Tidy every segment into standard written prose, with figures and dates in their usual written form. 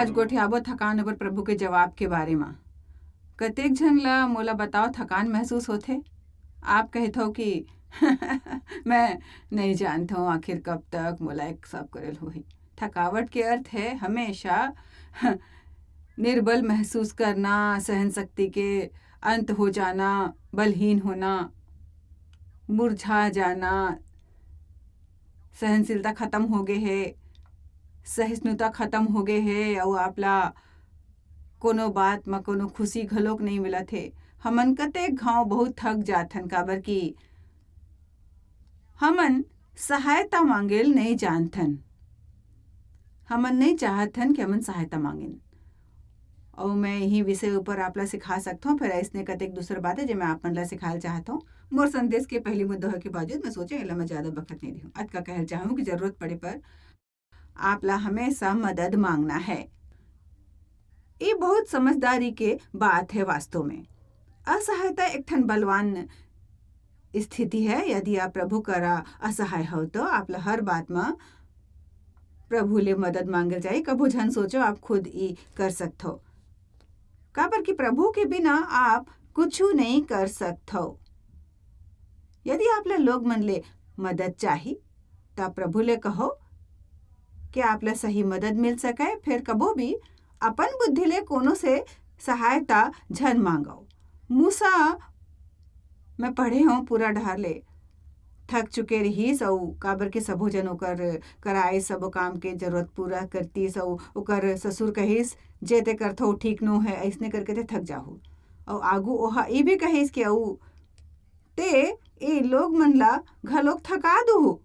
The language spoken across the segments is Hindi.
आज गोठियाबो थकान ओकर प्रभु के जवाब के बारे में। कतेक झन ला मोला बताओ थकान महसूस होथे। आप कहत हो कि मैं नहीं जानता हूँ आखिर कब तक मोला एक सब करेल होही। थकावट के अर्थ है हमेशा निर्बल महसूस करना, सहन शक्ति के अंत हो जाना, बलहीन होना, मुरझा जाना, सहनशीलता खत्म हो गए है, सहिष्णुता खत्म हो गए है और आपला कोनो बात में कोनो खुशी घलोक नहीं मिलत है। हमन कतेक घाव बहुत थक जाथन काबर कि हमन सहायता मांगेल नहीं जानथन। हमन नहीं चाहथन कि हमन सहायता मांगेन। और मैं यही विषय ऊपर आपला सिखा सकता हूँ। फिर ऐसने कतेक दूसर बात है जो मैं आपन ला सिखाल चाहता हूँ। मोर संदेश के पहली मुद्दा के बावजूद मैं सोचे एला मैं ज़्यादा वक्त नहीं दूँ। आज का कहल चाहूँ कि जरूरत पड़े पर आपला हमेशा मदद मांगना है। ये बहुत समझदारी के बात है वास्तव में। असहायता एक ठन बलवान स्थिति है। यदि आप प्रभु करा असहाय हो तो आपला हर बात में प्रभु ले मदद मांगल जाए। कभू झन सोचो आप खुद ही कर सकते हो, काबर कि प्रभु के बिना आप कुछ नहीं कर सकते हो। यदि आपला लोग मन ले मदद चाही तो प्रभु ले कहो कि आपला सही मदद मिल सके। फिर कबो भी अपन बुद्धि ले कोनो से सहायता झन मांगो। मूसा मैं पढ़े हूँ पूरा ढार ले थक चुके रहीस और काबर के सबो जन ओकर कराए सब काम के जरूरत पूरा करतीस और ओकर ससुर कहिस जेते करथो ठीक नो है, ऐसने करके ते थक जाहू। और आगू ओहा ये भी कहिस कि औ ते ए लोग मन ला घलोक थका दू।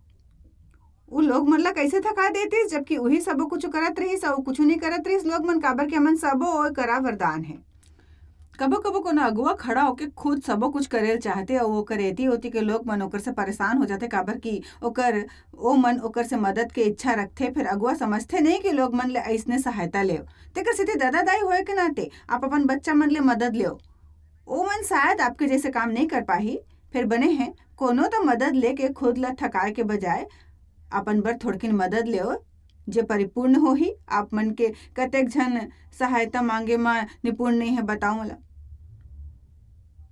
उ लोग मन ला कैसे थका देतीस जबकि वही सबो कुछ करत रहीस और कुछ नहीं करत रहीस लोग मन। काबर के हमन सबो करा वरदान है। कबो कबो कोनो अगुआ खड़ा होके खुद सबो कुछ करेल चाहते और ओकर एती होती के लोग मन ओकर से परेशान हो जाते काबर कि ओ मन ओकर से मदद के इच्छा रखते। फिर अगुआ समझते नहीं कि लोग मन ले ऐसने सहायता ले तेकर सीधे दादा दाई होए के नाते आप अपन बच्चा मन ले मदद ले। ओ मन शायद आपके जैसे काम नहीं कर पाही। फिर बने हैं कोनो तो मदद लेके खुद ला थकाए के बजाय अपन बर थोड़किन मदद ले जे परिपूर्ण हो ही। आप मन के कतेक झन सहायता मांगे में निपुण नहीं है बताओ मला।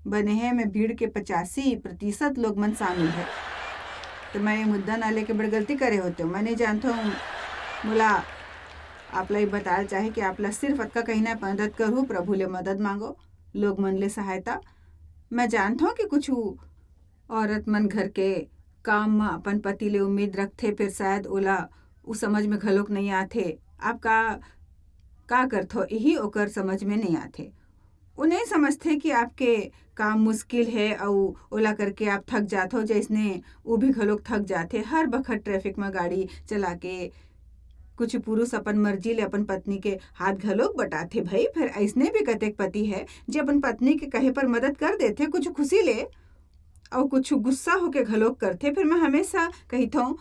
बने हैं में भीड़ के 85% लोग मन शामिल है। तो मैं ये मुद्दा ना लेके बड़ी गलती करे होते हूँ। मैं नहीं जानता हूँ मुला आपला ये बताया चाहे कि आपला सिर्फ अतका कहीं ना मदद करूँ। प्रभु ले मदद मांगो, लोग मन ले सहायता। मैं जानता हूँ कि कुछ औरत मन घर के काम में अपन पति ले उम्मीद रखते। फिर शायद ओला उस समझ में घलोक नहीं आते आप का करथो यही ओकर समझ में नहीं आते। उन्हें समझते कि आपके काम मुश्किल है और ओला करके आप थक जाते हो। जैसने वो भी घलोक थक जाते हर बखत ट्रैफिक में गाड़ी चला के। कुछ पुरुष अपन मर्जी ले अपन पत्नी के हाथ घलोक बटाते भाई। फिर ऐसने भी कतेक पति है जो अपन पत्नी के कहे पर मदद कर देते कुछ खुशी ले और कुछ गुस्सा होके घलोक करते। फिर मैं हमेशा कहता हूँ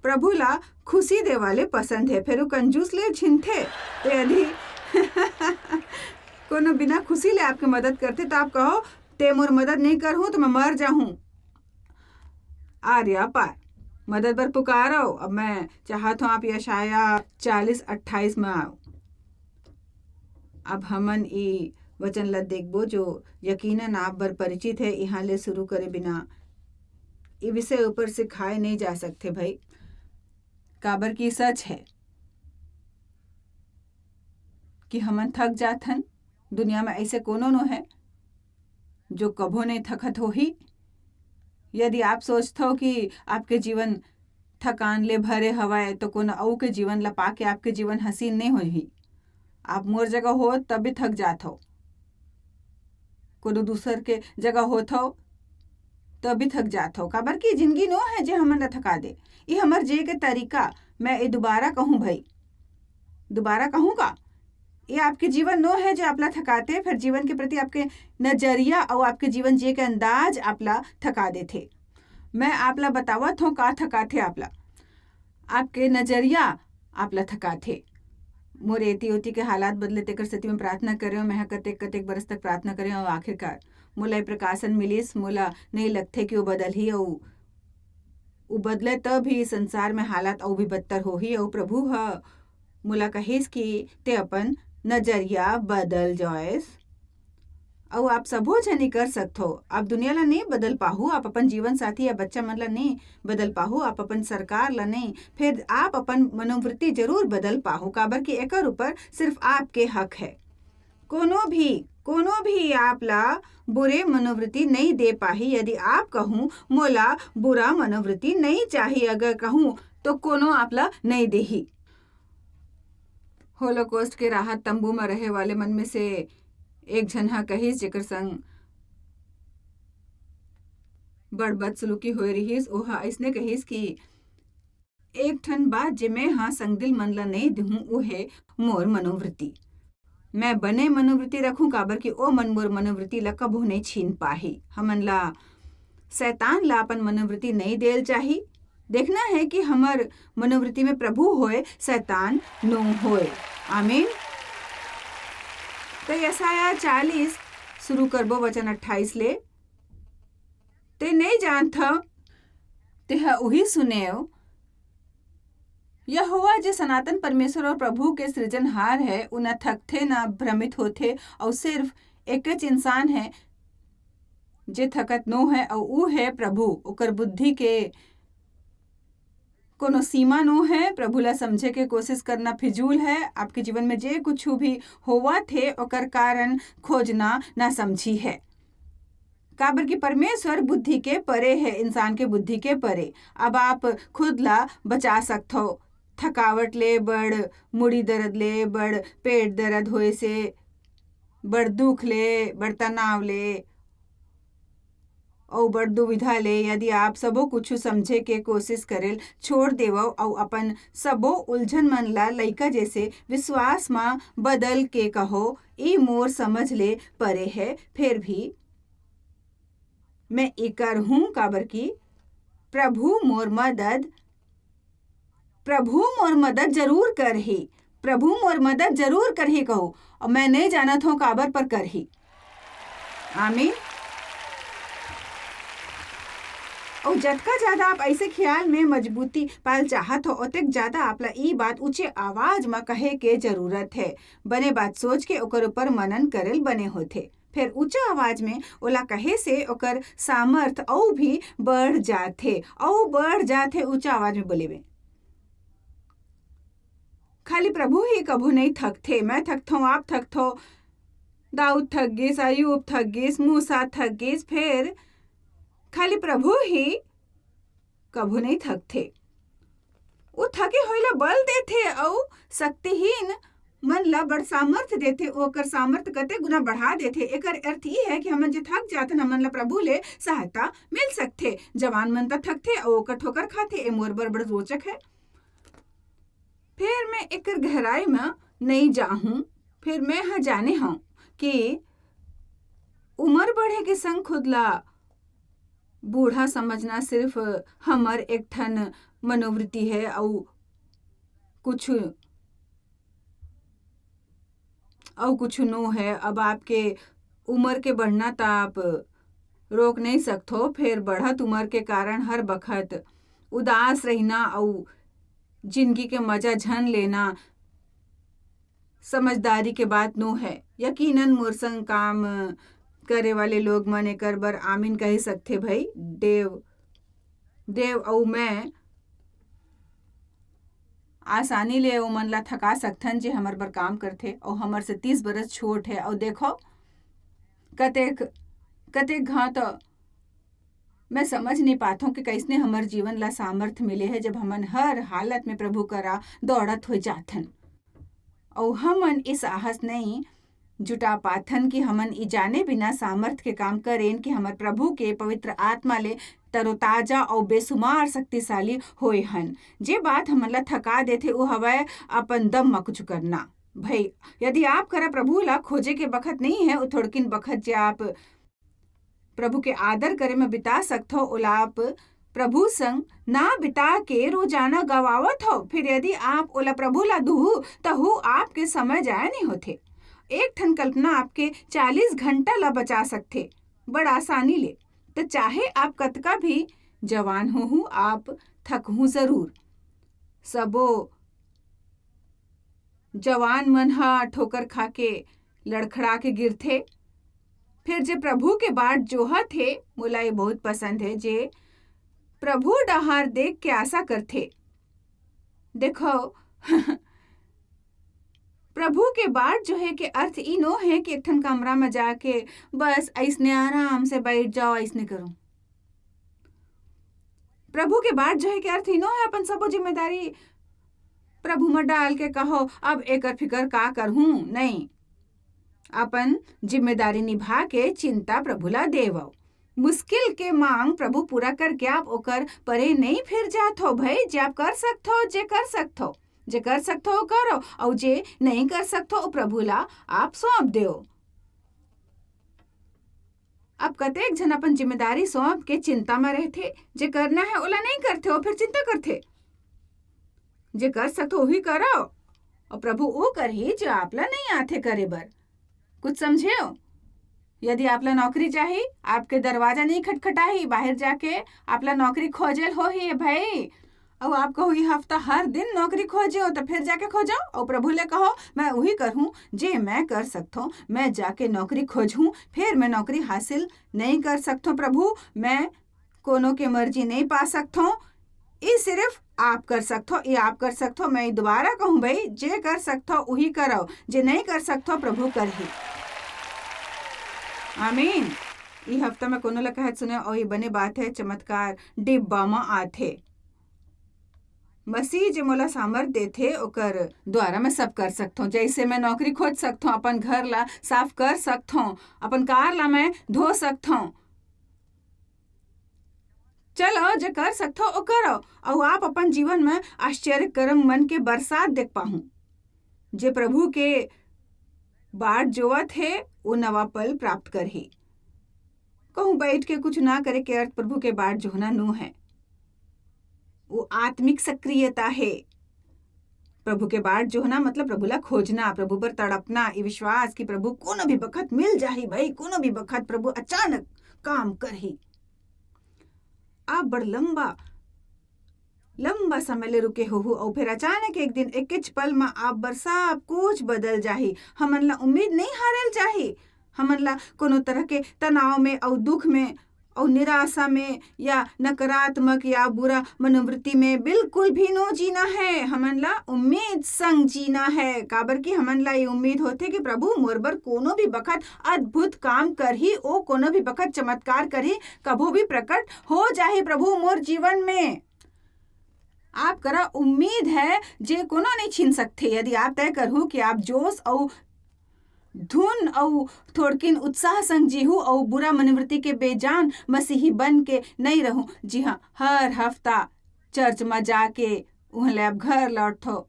प्रभु ला खुशी दे वाले पसंद है। फिर वो कंजूस ले छिनते तो यदि कोनो बिना खुशी ले आपके मदद करते तो आप कहो ते मोर मदद नहीं कर हूँ तो मैं मर जाऊँ। आर्या पार मदद बर पुकारो। अब मैं चाहता हूँ आप यशाया 40:28 में आओ। अब हमन ई वचन ला देखबो जो यकीनन आप बर परिचित है। यहाँ ले शुरू करे बिना ये विषय ऊपर सिखाए नहीं जा सकते भाई। काबर की सच है कि हमन थक जाथन। दुनिया में ऐसे कोनो नो है जो कभो नहीं थकत हो ही। यदि आप सोचते हो कि आपके जीवन थकान ले भरे हवाए तो कोनो अऊ के जीवन ला पाके आपके जीवन हसीन नहीं हो ही। आप मोर जगह हो तब भी थक जात हो, कोनो दूसर के जगह होत हो तब भी थक जात हो। काबर की जिंदगी नो है जे हमन ला थका दे। ये हमर जे के तरीका मैं ये दोबारा कहूँ भाई, दोबारा कहूँगा ये आपके जीवन नो है जो आपला थकाते। फिर जीवन के प्रति आपके नजरिया और आपके जीवन जी के अंदाज आपला थका देते। मैं आपला बतावत हूँ का थकाते आपला, आपके नजरिया आपला थकाते। मोर एती ओती के हालात बदले तेकर स्थिति में प्रार्थना करे। मैं कतेक बरस तक प्रार्थना करे और आखिरकार मोला प्रकाशन मिलिस। मोला नहीं लगते कि वो बदल ही और वो बदले तब ही संसार में हालात और भी बदतर हो ही। और प्रभु मोला कहिस कि ते अपन नजरिया बदल जायस। और आप सबो झनी कर सकथो। आप दुनिया ला नहीं बदल पाहू, आप अपन जीवन साथी या बच्चा मन ला नहीं बदल पाहू, आप अपन सरकार ला नहीं, फिर आप अपन मनोवृत्ति जरूर बदल पाहू, काबर कि एकर ऊपर सिर्फ आपके हक है। कोनो भी आप ला बुरे मनोवृत्ति नहीं दे पाही। यदि आप कहूँ मोला बुरा मनोवृत्ति नहीं चाहिए, अगर कहूँ तो कोनो आप ला नहीं देही। होलोकॉस्ट के राहत तंबू में रहे वाले मन में से एक झन हा कहिस जेकर संग बड़ बदसलूकी होए रहिस। ओहा ऐसने कहिस कि एक ठन बात जे मैं हाँ संगदिल मन ला नहीं दूँ वो है मोर मनोवृत्ति। मैं बने मनोवृत्ति रखूं, काबर कि ओ मन मोर मनोवृत्ति ला कबो नहीं छीन पाही। हमन ला शैतान ला अपन मनोवृत्ति नहीं देल चाही। देखना है कि हमर मनोवृत्ति में प्रभु होए, शैतान नो होए। आमीन। तो यसाया 40 शुरू करबो वचन 28 ले। ते नहीं जानथा तेहा उही सुनेओ, यहोवा जे सनातन परमेश्वर और प्रभु के सृजनहार है, उना थकथे ना भ्रमित होथे, और सिर्फ एकच इंसान है जे थकत नो है, और ऊ है प्रभु। ओकर बुद्धि के कोनो सीमा नो है। प्रभु ला समझे के कोशिश करना फिजूल है। आपके जीवन में जे कुछ भी होवा थे ओकर कारण खोजना ना समझी है, काबर कि परमेश्वर बुद्धि के परे है, इंसान के बुद्धि के परे। अब आप खुद ला बचा सकथो थकावट ले, बड़ मुड़ी दर्द ले, बड़ पेट दर्द होए से, बड़ दुख ले, बड़ तनाव ले और बड़ दुविधा ले। यदि आप सबो कुछ समझे के कोशिश करेल छोड़ देवो और अपन सबो उलझन मन ला लइका जैसे विश्वास में बदल के कहो ई मोर समझ ले परे है, फिर भी मैं इकर हूँ, काबर की प्रभु मोर मदद जरूर करही। प्रभु मोर मदद जरूर करही कहो, और मैं नहीं जानत हूँ काबर पर करही। आमीन। और जतका ज्यादा आप ऐसे ख्याल में मजबूती पाल चाहत हो, ओतेक ज्यादा आपला ई बात ऊंचे आवाज में कहे के जरूरत है। बने बात सोच के ओकर ऊपर मनन करल बने होथे। फिर ऊंचा आवाज में ओला कहे से ओकर सामर्थ और भी बढ़ जाथे ऊंचा आवाज में बोले में। खाली प्रभु ही कभू नहीं थकथे। मैं थकथो, आप थकथो, दाऊद थक गिस, अयूब थक गिस, मूसा थक गिस, फिर खाली प्रभु ही कभू नहीं थकथे। वो थके होइला बल देथे और शक्तिहीन मन ला बड़ सामर्थ देथे। ओकर सामर्थ कते गुना बढ़ा देथे। एकर अर्थ ई है कि हमन जे थक जाथन हमन ला प्रभु ले सहायता मिल सकथे। जवान मन त थकथे और ओकर ठोकर खाथे। ए मोर बड़ रोचक है। फिर मैं एकर गहराई में नहीं जाहूं। फिर मैं हाँ जाने हूं कि उम्र बढ़े के संग खुद ला बूढ़ा समझना सिर्फ हमर एक ठन मनोवृत्ति है और कुछ नो है। अब आपके उम्र के बढ़ना तो आप रोक नहीं सकते। फिर बढ़त उम्र के कारण हर बखत उदास रहना और जिंदगी के मजा झन लेना समझदारी के बात नो है। यकीनन मोर संग काम करे वाले लोग मन एकर बर आमीन कह सकथे। भाई देव और मैं आसानी ले ओ मन ला थका सकथन जे हमर बर काम करथे और हमर से 30 बरस छोट है। और देखो कतेक घात मैं समझ नहीं पाता कि कैसने हमर जीवन ला सामर्थ मिले है, जब हमन हर हालत में प्रभु करा दौड़त हो जाथन और हमन इस साहस नहीं जुटा पाथन कि हमन ई जाने बिना सामर्थ के काम करें कि हमर प्रभु के पवित्र आत्मा ले तरोताजा और बेसुमार शक्तिशाली होए हन। जे बात हमन ला थका देथे वो हवय अपन दम में कुछ करना। भाई यदि आप करा प्रभु ला खोजे के बखत नहीं है, वो थोड़किन बखत जे आप प्रभु के आदर करे में बिता सकथो, ओला आप प्रभु संग ना बिता के रोजाना गवावत हो। फिर यदि आप ओला प्रभु ला दुहु तहु आपके समय जाया नहीं होथे। एक ठन कल्पना आपके 40 घंटा ला बचा सकथे बड़ आसानी ले। तो चाहे आप कतका भी जवान हो, आप थकहू जरूर। सबो जवान मन ह ठोकर खा के लड़खड़ा के गिरथे। फिर जे प्रभु के बाट जोहत हे, मोला ये बहुत पसंद है, जे प्रभु डहार देख के आशा करथे। देखो प्रभु के बाट जो है के अर्थ ई नो है कि एक ठन कमरा में जाके बस ऐसने आराम से बैठ जाओ, ऐसने करो। प्रभु के बाट जो है के अर्थ ई नो है अपन सबो जिम्मेदारी प्रभु में डाल के कहो अब एकर फिकर का करहूं। नहीं, अपन जिम्मेदारी निभा के चिंता प्रभु ला देवो। मुश्किल के मांग प्रभु पूरा करके आप ओकर परे नहीं फिर जात हो भाई। जे आप कर सकथो, जे कर सकथो, जे कर सकथो करो, और जे नहीं कर सकथो ओ प्रभु ला आप सौंप दो। अब कतेक जन अपन जिम्मेदारी सौंप के चिंता में रहते, जे करना है ओला नहीं करते हो, फिर चिंता करते। जे कर सकथो वही करो, और प्रभु वो करही जो आपला नहीं आथे करे बर। कुछ समझे हो? यदि आपला नौकरी चाहिए, आपके दरवाजा नहीं खटखटाही, बाहर जाके आपला नौकरी खोजल हो ही भाई। और आप कहो ये हफ्ता हर दिन नौकरी खोजो, तो फिर जाके खोजो और प्रभु ले कहो मैं वही करूँ जे मैं कर सकता, मैं जाके नौकरी खोजूँ। फिर मैं नौकरी हासिल नहीं कर सकता प्रभु, मैं कोनो के मर्जी नहीं पा सकता, ये सिर्फ आप कर सकते, ये आप कर सकते। मैं दोबारा कहूँ भाई, जे कर सकते वही करो, जे नहीं कर सकते प्रभु कर ही। आमीन। ये हफ्ता में कोनो ला कहत सुने और ये बने बात है चमत्कार डिब्बा में आथे। मसीह जे मोला सामर्थ देथे ओकर द्वारा मैं सब कर सकता हूँ। जैसे मैं नौकरी खोज सकता हूँ, अपन घर ला साफ कर सकता हूँ, अपन कार ला मैं धो सकता हूँ। चलो जे कर सकते हो करो, और आप अपन जीवन में आश्चर्य कर्म मन के बरसात देख पाऊँ। जे प्रभु के बाट जोवत है वो नवा पल प्राप्त कर ही। कहूँ बैठ के कुछ ना करे के अर्थ प्रभु के बाट जोहना नो है, वो आत्मिक सक्रियता है। प्रभु के बाट जोहना मतलब प्रभु ला खोजना, प्रभु पर तड़पना, ये विश्वास कि प्रभु कोनो भी बखत मिल जाही भाई, कोनो भी बखत प्रभु अचानक काम कर ही। आप बड़ लंबा समय ले रुके हो और फिर अचानक एक दिन एक पल में आप बर सब कुछ बदल जाही। हमन ला उम्मीद नहीं हारल जाही। हमन ला कोनो तरह के तनाव में और दुख में और निराशा में या नकारात्मक या बुरा मनोवृत्ति में बिल्कुल भी नो जीना है। हमन ला उम्मीद संग जीना है, काबर की हमन ला ये उम्मीद होते कि प्रभु मोर बर कोनो भी बखत अद्भुत काम कर ही, ओ कोनो भी बखत चमत्कार कर ही, कभो भी प्रकट हो जाए प्रभु मोर जीवन में। आप करा उम्मीद है जे कोनो नहीं छीन सकते। यदि आप तय करहु कि आप जोश और धुन और थोड़किन उत्साह संग जीहू और बुरा मनोवृत्ति के बेजान मसीही बन के नहीं रहूं। जी हाँ, हर हफ्ता चर्च में जाके वहाँ ले आप घर लौटो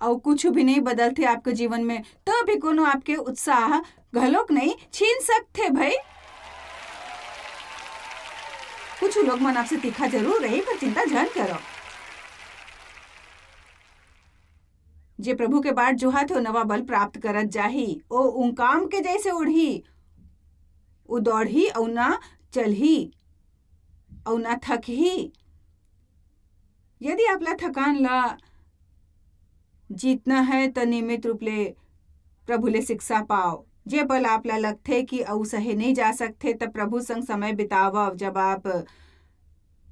और कुछ भी नहीं बदलते आपके जीवन में, तो भी कोनो आपके उत्साह घलोक नहीं छीन सकते भाई। कुछ लोग मन आपसे तीखा जरूर रही, पर चिंता जन करो। जे प्रभु के बाट जोहा थे नवा बल प्राप्त करत जाही। ओ उनकाम के जैसे उड़ी, वो दौड़ी और ना चलही और ना थकही। यदि आपला थकान ला जीतना है तो नियमित रूप ले प्रभु ले शिक्षा पाओ। जे पल आपला लगथे कि औ सहे नहीं जा सकते तब प्रभु संग समय बितावा। जब आप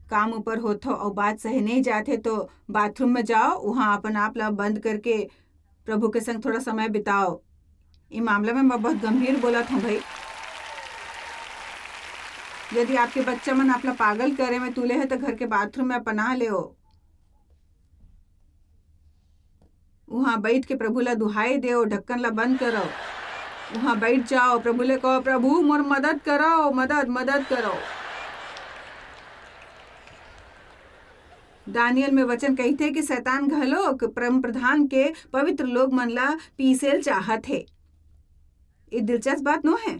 काम ऊपर होतो और बात सही नहीं जाते तो बाथरूम में जाओ, वहाँ अपन आप ला बंद करके प्रभु के संग थोड़ा समय बिताओ। ये मामला में मैं बहुत गंभीर बोला था भाई। यदि आपके बच्चा मन आपला पागल करे में तुले है तो घर के बाथरूम में पनाह ले, वहाँ बैठ के प्रभु ला दुहाई दो, ढक्कन ला बंद करो, वहाँ बैठ जाओ, प्रभु ले कहो प्रभु मोर मदद करो, मदद करो। दानियल में वचन कहते कि शैतान घलोक परम प्रधान के पवित्र लोग मन ला पीसेल चाहत है। ये दिलचस्प बात नो है।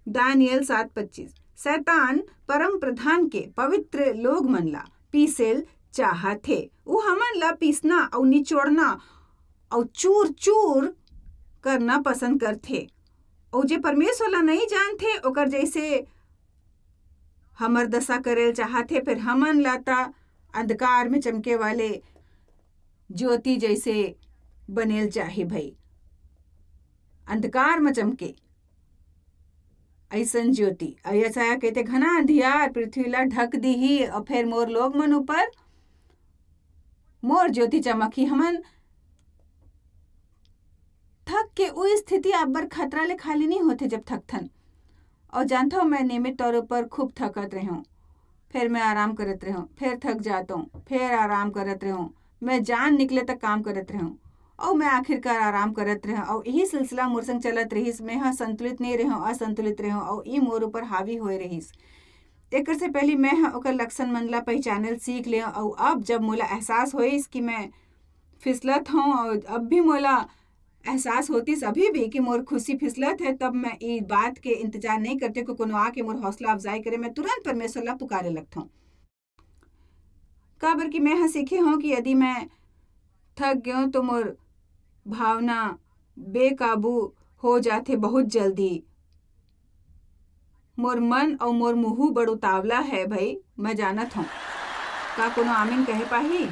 दानियल 7:25 शैतान परम प्रधान के पवित्र लोग मन ला पीसेल चाहत है। वो हमन ला पीसना और निचोड़ना और चूर चूर करना पसंद करते। और जे परमेश्वर ला नहीं जानते ओकर जैसे हमर दशा करेल चाहते। फिर हमन लाता अंधकार में चमके वाले ज्योति जैसे बनेल चाहे भई, अंधकार में चमके ऐसन ज्योति। यसाया कहते घना अंधियार पृथ्वी ला ढक दीही और फिर मोर लोग मन ऊपर मोर ज्योति चमकी। हमन थक के वो स्थिति अब्बर खतरा ले खाली नहीं होते जब थकथन। और जानता हूँ मैं नियमित तौर पर खूब थकत रही हूँ, फिर मैं आराम करत रही हूँ, फिर थक जाता हूँ, फिर आराम करत रही हूँ, मैं जान निकले तक काम करत रही हूँ और मैं आखिरकार आराम करत रही हूँ। और यही सिलसिला मोर संग चलत रहीस। मैं हाँ संतुलित नहीं रही हूँ, असंतुलित रही हूँ और ई मोर ऊपर हावी होए रहीस। एक से पहले मैं हाँ ओकर लक्षण मन ला पहचानल सीख ले। और अब जब मोला एहसास होइस कि मैं फिसलत हूँ और अब भी मोला एहसास होतीस अभी भी कि मोर खुशी फिसलत है, तब मैं ये बात के इंतजार नहीं करते कि कोनो आके मोर हौसला अफजाई करे। मैं तुरंत परमेश्वर ला पुकारे लगता हूँ। काबर कि मैं हाँ सीखे हूँ कि यदि मैं थक गयो तो मोर भावना बेकाबू हो जाते बहुत जल्दी। मोर मन और मोर मुँह बड़ उतावला है भाई, मैं जानत हूँ। का कोनो आमीन कहे पाही?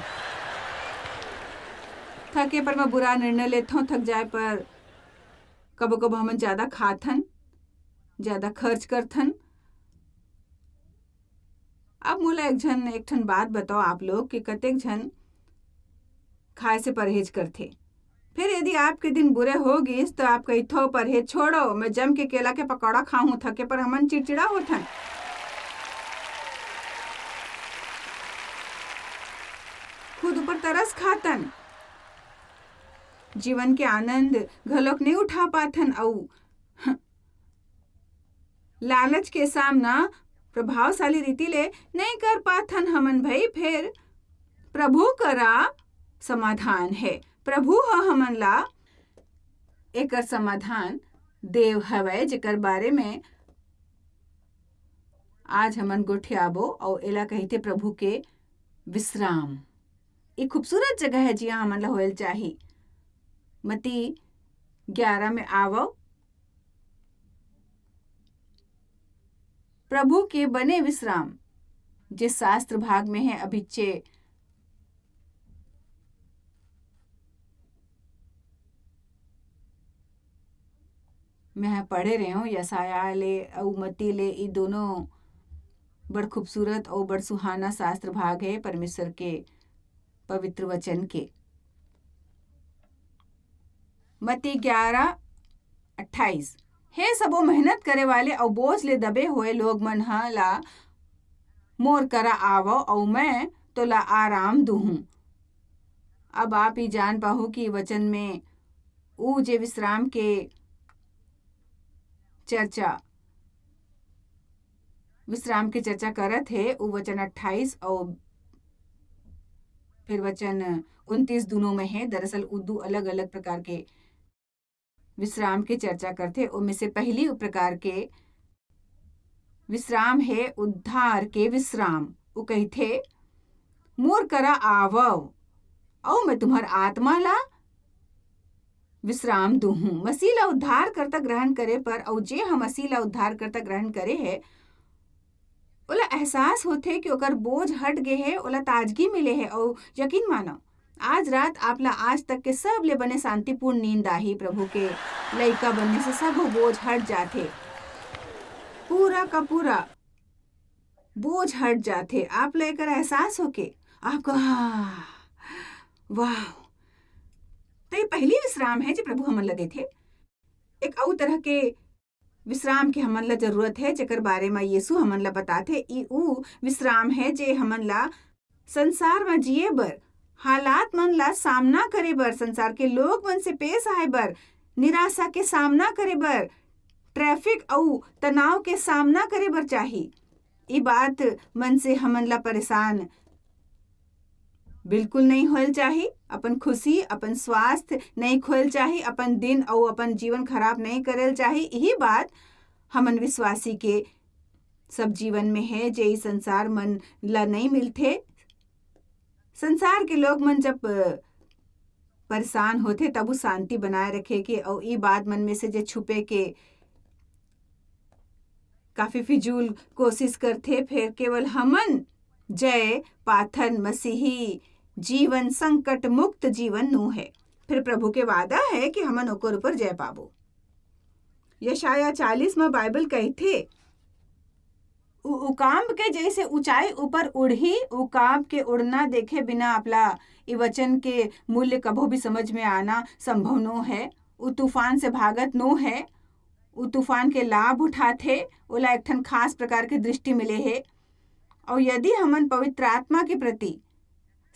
थके पर मैं बुरा निर्णय लेता हूँ, थक जाए पर कबो कबो हमन ज़्यादा खाथन, ज़्यादा खर्च करथन। अब मोला एक ठन बात बताओ आप लोग कि कतेक झन खाए से परहेज करथे। फिर यदि आपके दिन बुरे हो गिस तो आप कहिथो परहेज छोड़ो, मैं जम के केला के पकौड़ा खाऊं। थके पर हमन चिड़चिड़ा होथन। खुद ऊपर तरस खातन, जीवन के आनंद घलोक नहीं उठा पाथन। और लालच के सामना प्रभावशाली रीति ले नहीं कर पाथन हमन भाई। फिर प्रभु करा समाधान है, प्रभु हमन ला एकर समाधान देव हवै, जेकर बारे में आज हमन गोठियाबो। और एला कहते प्रभु के विश्राम। एक खूबसूरत जगह है जिहाँ हमन ला होयल चाही। मती 11 में आवो, प्रभु के बने विश्राम जिस शास्त्र भाग में है अभिच्चे मैं पढ़े रहे हूँ। यसाया ले और मती ले ये दोनों बड़ खूबसूरत और बड़ सुहाना शास्त्र भाग है परमेश्वर के पवित्र वचन के। मती 11:28 हे सबो मेहनत करे वाले और बोझ ले दबे हुए लोग मन ला मोर करा आवो और मैं तो ला आराम दूहूं। अब आप ही जान पाहो कि वचन में ऊ जे विश्राम के चर्चा करत है, ऊ वचन 28 और फिर वचन 29 दोनों में है। दरअसल उर्दू अलग अलग प्रकार के विश्राम की चर्चा करते। उनमें से पहली प्रकार के विश्राम है उद्धार के विश्राम। वो कहते मोर करा आवो और मैं तुम्हार आत्मा ला विश्राम दूहूं। मसीह ला उद्धार करता ग्रहण करे पर और जे हम मसीह ला उद्धार करता ग्रहण करे है, ओला एहसास होते कि ओकर बोझ हट गए है, ओला ताजगी मिले है। और यकीन मानो आज रात आपला आज तक के सब ले बने शांतिपूर्ण नींद आही। प्रभु के लइका बनने से सब बोझ हट जाते, पूरा का पूरा बोझ हट जाते। आप लेकर एहसास होके आपको वाह। तो ये पहली विश्राम है जो प्रभु हमन ला देथे। एक और तरह के विश्राम के हमन ला जरूरत है जेकर बारे में यीशु हमन ला बताथे। ई ऊ विश्राम है जे हमन ला संसार में जिए बर, हालात मन ला सामना करे बर, संसार के लोग मन से पेश आए बर, निराशा के सामना करे बर, ट्रैफिक और तनाव के सामना करे बर चाही। ई बात मन से हमन ला परेशान बिल्कुल नहीं होल चाही। अपन खुशी अपन स्वास्थ्य नहीं खोल चाही, अपन दिन और अपन जीवन खराब नहीं करेल चाही। यही बात हमन विश्वासी के सब जीवन में है जे संसार मन ला नहीं मिलते। संसार के लोग मन जब परेशान होते तब वो शांति बनाए रखे के और ये बात मन में से जे छुपे के काफी फिजूल कोशिश करते। फिर केवल हमन जय पाथन मसीही जीवन संकट मुक्त जीवन नू है। फिर प्रभु के वादा है कि हमन ओकर ऊपर जय पाबो। यशाया 40 में बाइबल कहथे, उकाब के जैसे ऊंचाई ऊपर उड़ही, उकाब के उड़ना देखे बिना अपना ये वचन के मूल्य कभो भी समझ में आना संभव नो है। उ तूफान से भागत नो है, उ तूफान के लाभ उठाथे, ओला एक ठन खास प्रकार के दृष्टि मिले है। और यदि हमन पवित्र आत्मा के प्रति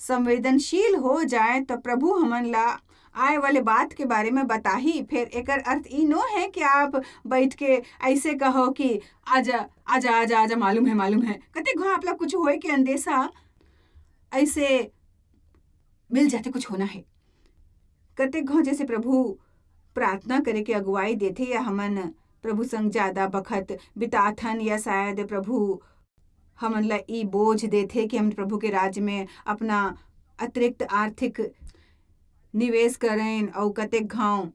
संवेदनशील हो जाए तो प्रभु हमन ला आए वाले बात के बारे में बताही। फिर एकर अर्थ ई नो है कि आप बैठ के ऐसे कहो कि आजा आजा आजा आजा, मालूम है कते घा आप कुछ होए के अंदेशा ऐसे मिल जाते, कुछ होना है। कते घा जैसे प्रभु प्रार्थना करे के अगुवाई देथे या हमन प्रभु संग ज्यादा बखत बिताथन, या शायद प्रभु हमन ला ई बोझ देथे कि हम प्रभु के राज्य में अपना अतिरिक्त आर्थिक निवेश करें और कतेक घाव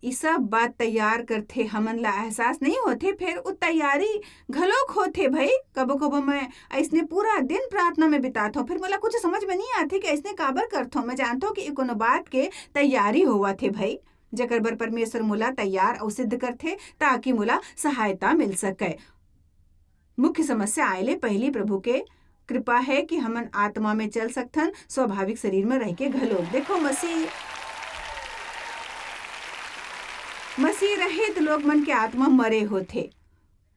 ये सब बात तैयार करथे, हमन ला एहसास नहीं होथे। फिर उ तैयारी घलोक होथे भाई। कबो कबो मैं ऐसने पूरा दिन प्रार्थना में बितात हूँ, फिर मोला कुछ समझ में नहीं आथे कि ऐसने काबर करत हूँ। मैं जानता हूँ कि कोनो बात के तैयारी होवा थे भाई, जकर बर परमेश्वर मोला तैयार और सिद्ध करथे ताकि मोला सहायता मिल सके। मुख्य समस्या आयले पहली प्रभु के कृपा है कि हमन आत्मा में चल सकथन, स्वाभाविक शरीर में रह के घलोक। देखो मसीह रहित लोग मन के आत्मा मरे होथे,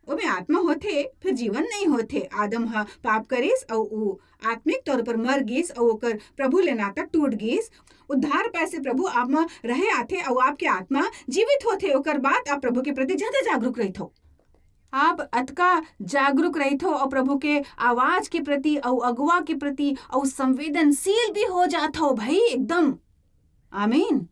ओमे आत्मा होथे फिर जीवन नहीं होथे। आदम हा पाप करिस और उ आत्मिक तौर पर मर गिस और ओकर प्रभु ले नाता टूट गिस। उद्धार पैसे प्रभु आप में रहे आथे और आपके आत्मा जीवित होथे। ओकर बाद आप प्रभु के प्रति ज्यादा जागरूक रहित हो, आप अतका जागरूक रहित हो और प्रभु के आवाज के प्रति और अगुआ के प्रति और संवेदनशील भी हो जात हो भाई एकदम। आमीन।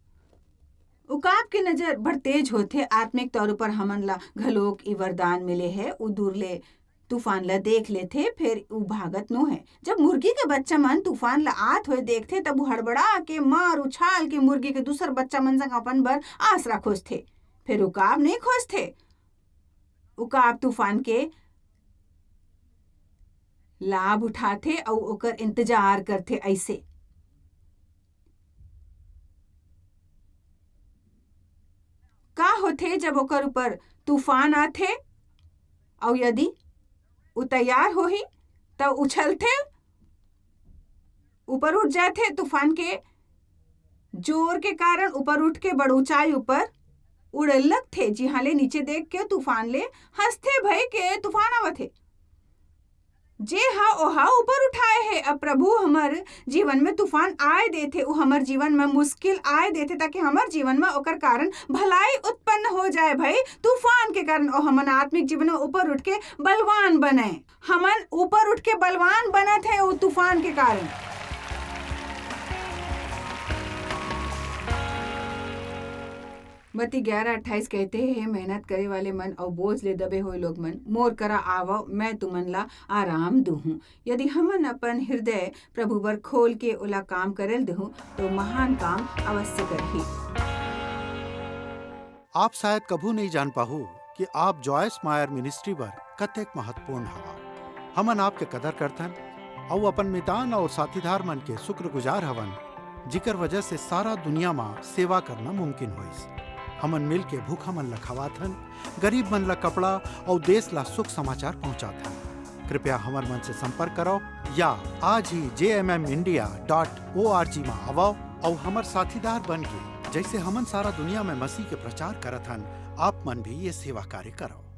उकाब के नजर बड़ तेज होथे। आत्मिक तौर पर हमन ला घलोक ई वरदान मिले है। उ दूर ले तूफान ला देख लेथे, फिर उ भागत नो है। जब मुर्गी के बच्चा मन तूफान ला आत हुए देखथे तब उ हड़बड़ा के मार उछाल के मुर्गी के दूसर बच्चा मन संग अपन बर आसरा खोजथे। फिर उकाब नहीं खोजथे, उकाब तूफान के लाभ उठाथे और ओकर इंतजार करथे। ऐसे का होथे जब ओकर ऊपर तूफान आथे और यदि उ तैयार होही तो उछलथे, ऊपर उठ जाथे। तूफान के जोर के कारण ऊपर उठ के बड़ ऊंचाई ऊपर उड़लक थे। जी हाँ, ले नीचे देख के तूफान ले हंसथे भय के तूफान आवत है। जे हा ओहा ऊपर उठाए है। अब प्रभु हमर जीवन में तूफान आए देथे, उ हमर जीवन में मुश्किल आए देथे ताकि हमर जीवन में ओकर कारण भलाई उत्पन्न हो जाए भाई। तूफान के कारण और हमन आत्मिक जीवन में ऊपर उठ के बलवान बने। हमन ऊपर उठ के बलवान बनत है वो तूफान के कारण। मत्ती 11:28 कहते हैं, मेहनत करे वाले मन और बोझ ले दबे हुए लोग मन मोर करा आवो, मैं तुमन ला आराम दूहूं। यदि हमन अपन हृदय प्रभु बर खोल के ओला काम करल देहूं तो महान काम अवश्य करही। आप शायद कभू नहीं जान पाहू कि आप जॉयस मायर मिनिस्ट्री बर कतेक महत्वपूर्ण हवा। हमन आपके कदर करथन और अपन मितान और साथीदार मन के शुक्रगुजार हवन, जिकर वजह से सारा दुनिया में सेवा करना मुमकिन होइस। हमन मिल के भूखा मन ला खवाथन, गरीब मन ला कपड़ा और देश ला सुख समाचार पहुंचाथन। कृपया हमर मन से संपर्क करो या आज ही jmmindia.org में आवो और हमर साथीदार बन के जैसे हमन सारा दुनिया में मसीह के प्रचार करत हन, आप मन भी ये सेवा कार्य करो।